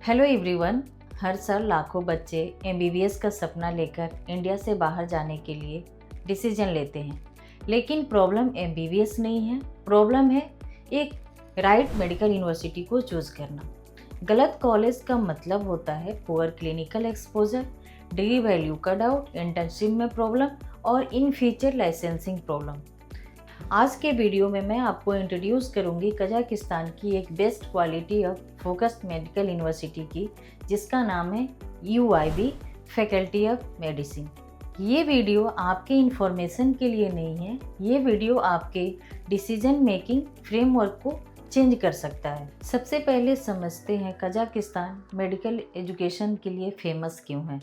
Hello everyone. हर साल लाखों बच्चे एमबीबीएस का सपना लेकर इंडिया से बाहर जाने के लिए डिसीजन लेते हैं, लेकिन प्रॉब्लम एमबीबीएस नहीं है। प्रॉब्लम है एक राइट मेडिकल यूनिवर्सिटी को चूज़ करना। गलत कॉलेज का मतलब होता है poor clinical exposure, degree value का डाउट, इंटर्नशिप में प्रॉब्लम और इन फ्यूचर लाइसेंसिंग प्रॉब्लम। आज के वीडियो में मैं आपको इंट्रोड्यूस करूंगी कजाकिस्तान की एक best quality of focused medical university की, जिसका नाम है UIB फैकल्टी ऑफ मेडिसिन। ये वीडियो आपके इंफॉर्मेशन के लिए नहीं है, ये वीडियो आपके डिसीजन मेकिंग फ्रेमवर्क को चेंज कर सकता है। सबसे पहले समझते हैं कजाकिस्तान मेडिकल एजुकेशन के लिए फेमस क्यों है।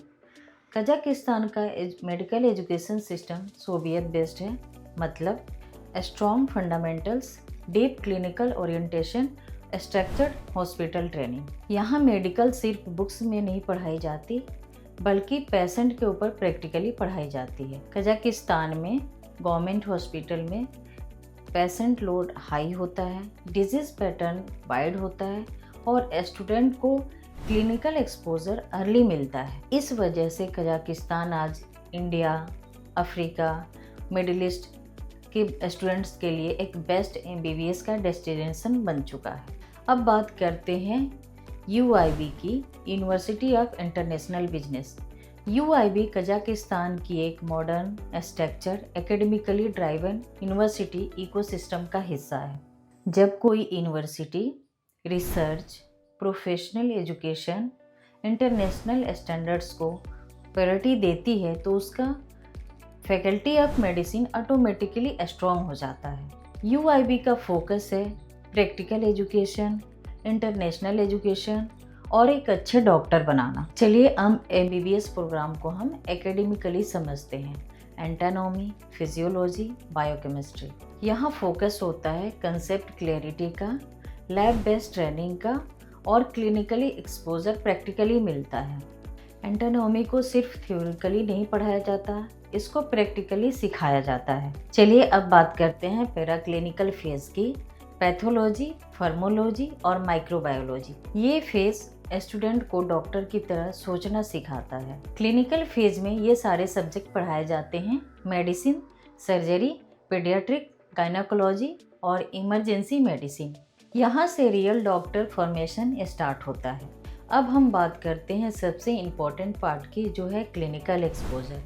कजाकिस्तान का medical education system Soviet based है, मतलब strong fundamentals, deep clinical orientation, structured hospital training. यहाँ मेडिकल सिर्फ बुक्स में नहीं पढ़ाई जाती, बल्कि पेशेंट के ऊपर प्रैक्टिकली पढ़ाई जाती है। कजाकिस्तान में गवर्नमेंट हॉस्पिटल में पेशेंट लोड हाई होता है, डिजीज़ पैटर्न वाइड होता है और स्टूडेंट को क्लिनिकल एक्सपोजर अर्ली मिलता है। इस वजह से कजाकिस्तान आज इंडिया, अफ्रीका, मिडिल ईस्ट के स्टूडेंट्स के लिए एक बेस्ट एमबीबीएस का डेस्टिनेशन बन चुका है। अब बात करते हैं UIB की, university of international business. UIB Kazakhstan की एक modern structure academically driven university ecosystem का हिस्सा है। जब कोई university research, professional education, international standards को प्रायोरिटी देती है तो उसका faculty of medicine automatically strong हो जाता है। UIB का फोकस है प्रैक्टिकल एजुकेशन, इंटरनेशनल एजुकेशन और एक अच्छे डॉक्टर बनाना। चलिए हम MBBS प्रोग्राम को हम एकेडमिकली समझते हैं। एंटानॉमी, फिजियोलॉजी, बायोकेमिस्ट्री। यहाँ फोकस होता है कंसेप्ट क्लैरिटी का, लैब बेस्ड ट्रेनिंग का और क्लिनिकली एक्सपोजर प्रैक्टिकली मिलता है। एंटानॉमी को सिर्फ थ्योरिकली नहीं पढ़ाया जाता, इसको प्रैक्टिकली सिखाया जाता है। चलिए अब बात करते हैं पैराक्लिनिकल फेज की। पैथोलॉजी, फार्मोलॉजी और माइक्रोबायोलॉजी। ये फेज स्टूडेंट को डॉक्टर की तरह सोचना सिखाता है। क्लिनिकल फेज में ये सारे सब्जेक्ट पढ़ाए जाते हैं: मेडिसिन, सर्जरी, पीडियाट्रिक, गायनेकोलॉजी और इमरजेंसी मेडिसिन। यहाँ से रियल डॉक्टर फॉर्मेशन स्टार्ट होता है। अब हम बात करते हैं सबसे इम्पॉर्टेंट पार्ट की, जो है क्लिनिकल एक्सपोजर।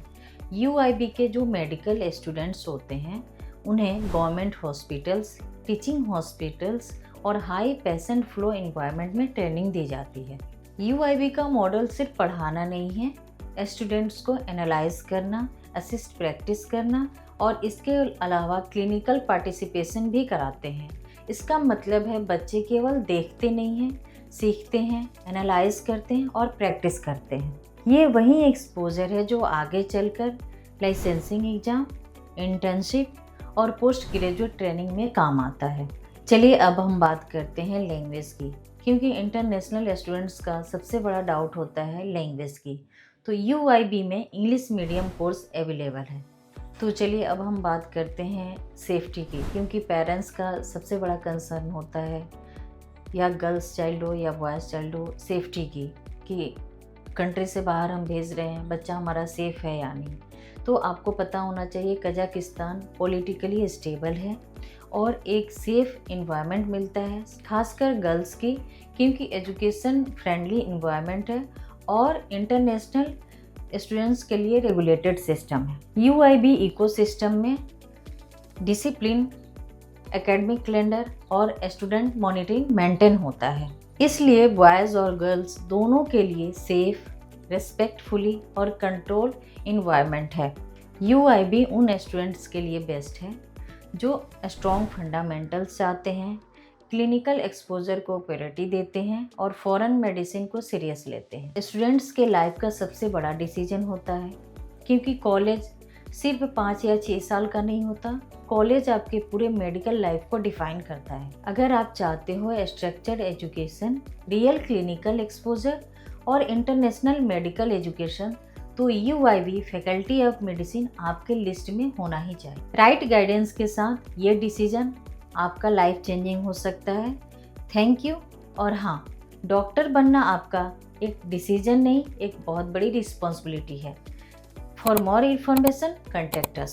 UIB के जो मेडिकल स्टूडेंट्स होते हैं उन्हें गवर्नमेंट हॉस्पिटल्स, टीचिंग हॉस्पिटल्स और हाई पेशेंट फ्लो एनवायरनमेंट में ट्रेनिंग दी जाती है। UIB का मॉडल सिर्फ पढ़ाना नहीं है, स्टूडेंट्स को एनालाइज करना, असिस्ट प्रैक्टिस करना और इसके अलावा क्लिनिकल पार्टिसिपेशन भी कराते हैं। इसका मतलब है बच्चे केवल देखते नहीं हैं, सीखते हैं, एनालाइज करते हैं और प्रैक्टिस करते हैं। ये वही एक्सपोजर है जो आगे चलकर लाइसेंसिंग एग्ज़ाम, इंटर्नशिप और पोस्ट ग्रेजुएट ट्रेनिंग में काम आता है। चलिए अब हम बात करते हैं लैंग्वेज की, क्योंकि इंटरनेशनल स्टूडेंट्स का सबसे बड़ा डाउट होता है लैंग्वेज की। तो UIB में इंग्लिश मीडियम कोर्स अवेलेबल है। तो चलिए अब हम बात करते हैं सेफ्टी की, क्योंकि पेरेंट्स का सबसे बड़ा कंसर्न होता है, या गर्ल्स चाइल्ड हो या बॉयज़ चाइल्ड हो, सेफ्टी की, कि कंट्री से बाहर हम भेज रहे हैं, बच्चा हमारा सेफ़ है या नहीं। तो आपको पता होना चाहिए कजाकिस्तान पॉलिटिकली स्टेबल है और एक सेफ़ इन्वायरमेंट मिलता है, खासकर गर्ल्स की, क्योंकि एजुकेशन फ्रेंडली इन्वायरमेंट है और इंटरनेशनल स्टूडेंट्स के लिए रेगुलेटेड सिस्टम है। UIB इकोसिस्टम में डिसिप्लिन, एकेडमिक कैलेंडर और स्टूडेंट मॉनिटरिंग मेंटेन होता है। इसलिए बॉयज़ और गर्ल्स दोनों के लिए सेफ, रेस्पेक्टफुली और कंट्रोल इन्वायरमेंट है। UIB उन स्टूडेंट्स के लिए बेस्ट है जो स्ट्रॉन्ग फंडामेंटल्स चाहते हैं, क्लिनिकल एक्सपोजर को प्रायोरिटी देते हैं और फॉरेन मेडिसिन को सीरियस लेते हैं। स्टूडेंट्स के लाइफ का सबसे बड़ा डिसीजन होता है, क्योंकि कॉलेज सिर्फ 5 या 6 साल का नहीं होता, कॉलेज आपके पूरे मेडिकल लाइफ को डिफाइन करता है। अगर आप चाहते हो structured education, real clinical exposure और इंटरनेशनल मेडिकल एजुकेशन, तो UIB फैकल्टी ऑफ मेडिसिन आपके लिस्ट में होना ही चाहिए। राइट गाइडेंस के साथ ये डिसीजन आपका लाइफ चेंजिंग हो सकता है। Thank you. और हाँ, डॉक्टर बनना आपका एक डिसीजन नहीं, एक बहुत बड़ी रिस्पॉन्सिबिलिटी है। For more information, contact us.